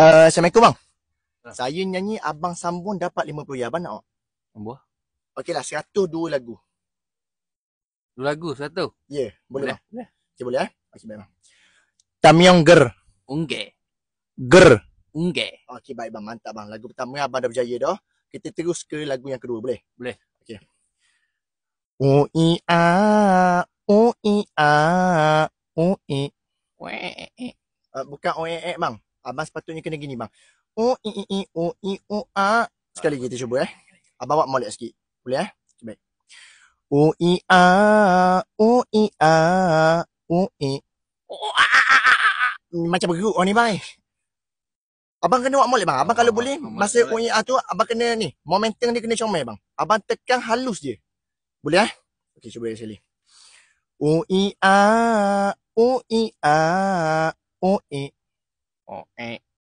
Assalamualaikum bang. Ha. Saya nyanyi Abang Sambung dapat 50 ya. Abang nak? Amboi. Okeylah, 102 lagu. Dua lagu satu. Ya, yeah, boleh bang. Boleh. Okay, boleh Okey, baik bang. Tamyong Ger. Ungge. Ger. Ungge. Okey, baik bang. Mantap bang. Lagu pertama abang dah berjaya dah. Kita terus ke lagu yang kedua, boleh? Boleh. Okey. O i a o i a o i. Bukan o e bang. Abang sepatutnya kena gini bang. O i o i o a. Sekali lagi kita cuba Abang buat molek sikit. Boleh Baik. O i a o i a o i. Macam bergeruk ni bang. Abang kena buat molek bang. Abang kalau boleh masa o i a tu abang kena ni. Momentum dia kena comel bang. Abang tekan halus je. Boleh Okey, cuba sekali. O i a o i a o i.